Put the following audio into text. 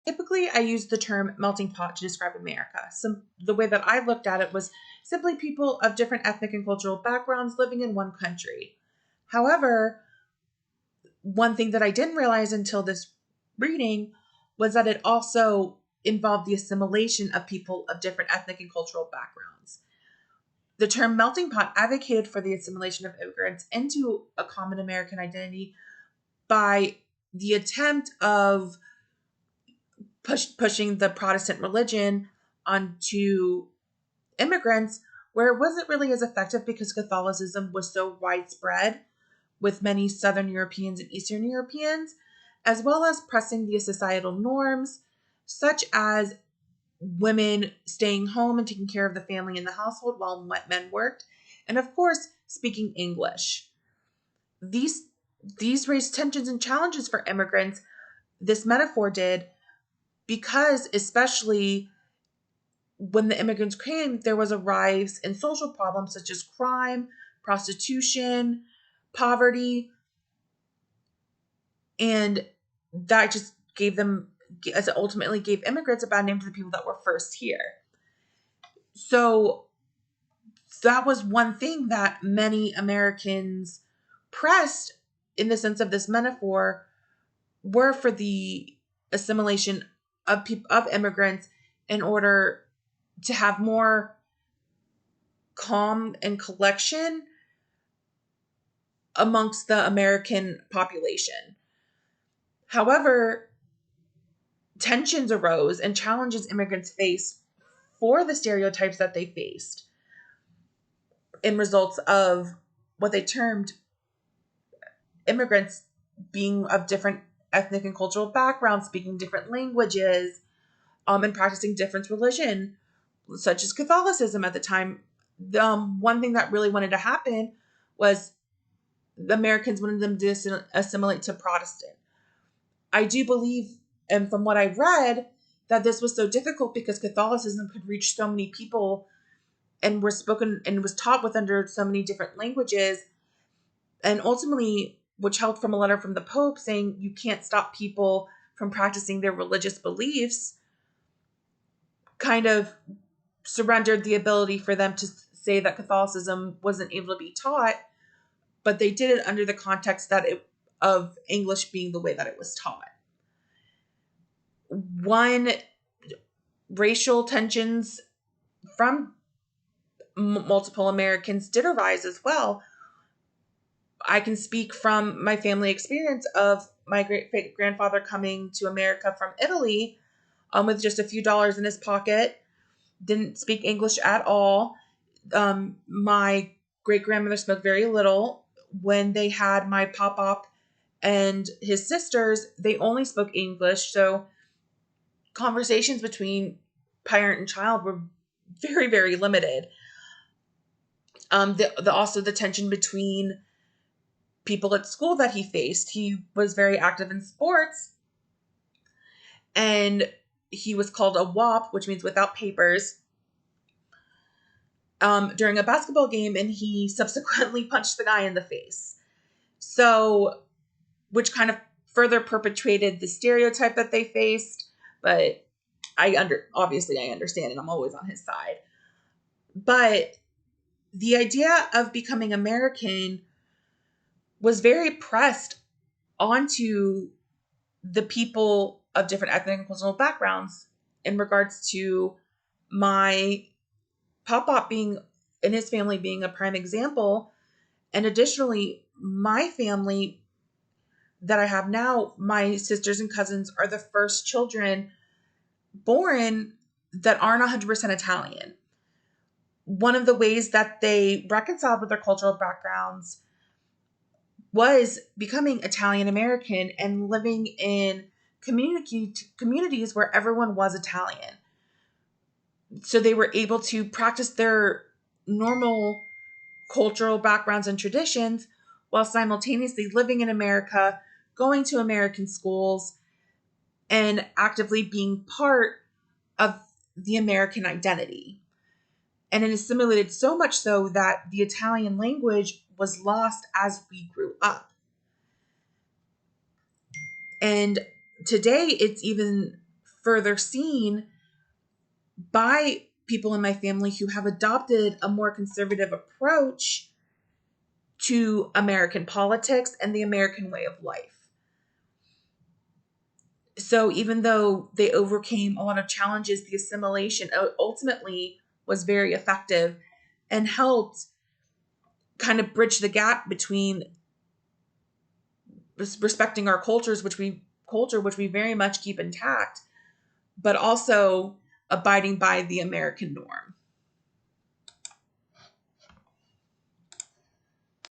Typically, I use the term melting pot to describe America. The way that I looked at it was simply people of different ethnic and cultural backgrounds living in one country. However, one thing that I didn't realize until this reading was that it also involved the assimilation of people of different ethnic and cultural backgrounds. The term melting pot advocated for the assimilation of immigrants into a common American identity by the attempt of pushing the Protestant religion onto immigrants, where it wasn't really as effective because Catholicism was so widespread with many Southern Europeans and Eastern Europeans, as well as pressing the societal norms, such as women staying home and taking care of the family and the household while men worked, and of course, speaking English. These these raised tensions and challenges for immigrants. This metaphor did, because especially when the immigrants came, there was a rise in social problems such as crime, prostitution, poverty, and that just gave them, as it ultimately gave immigrants a bad name to the people that were first here. So that was one thing that many Americans pressed in the sense of this metaphor, were for the assimilation of of immigrants in order to have more calm and collection amongst the American population. However, tensions arose and challenges immigrants faced for the stereotypes that they faced in results of what they termed immigrants being of different ethnic and cultural backgrounds, speaking different languages, and practicing different religion, such as Catholicism at the time. One thing that really wanted to happen was the Americans wanted them to assimilate to Protestant. I do believe, and from what I've read, that this was so difficult because Catholicism could reach so many people and were spoken and was taught with under so many different languages, and ultimately, which held from a letter from the Pope saying you can't stop people from practicing their religious beliefs, kind of surrendered the ability for them to say that Catholicism wasn't able to be taught, but they did it under the context of English being the way that it was taught. One, racial tensions from multiple Americans did arise as well. I can speak from my family experience of my great grandfather coming to America from Italy, with just a few dollars in his pocket, didn't speak English at all. My great grandmother spoke very little. When they had my pop and his sisters, they only spoke English. So conversations between parent and child were very, very limited. Also the tension between people at school that he faced. He was very active in sports, and he was called a WAP, which means without papers, during a basketball game, and he subsequently punched the guy in the face. So, which kind of further perpetuated the stereotype that they faced, but obviously I understand, and I'm always on his side. But the idea of becoming American was very pressed onto the people of different ethnic and cultural backgrounds, in regards to my pop being, and his family being a prime example. And additionally, my family that I have now, my sisters and cousins are the first children born that aren't 100% Italian. One of the ways that they reconciled with their cultural backgrounds was becoming Italian American and living in communities where everyone was Italian. So they were able to practice their normal cultural backgrounds and traditions while simultaneously living in America, going to American schools, and actively being part of the American identity. And it assimilated so much so that the Italian language was lost as we grew up. And today it's even further seen by people in my family who have adopted a more conservative approach to American politics and the American way of life. So even though they overcame a lot of challenges, the assimilation ultimately was very effective and helped kind of bridge the gap between respecting our which we very much keep intact, but also abiding by the American norm.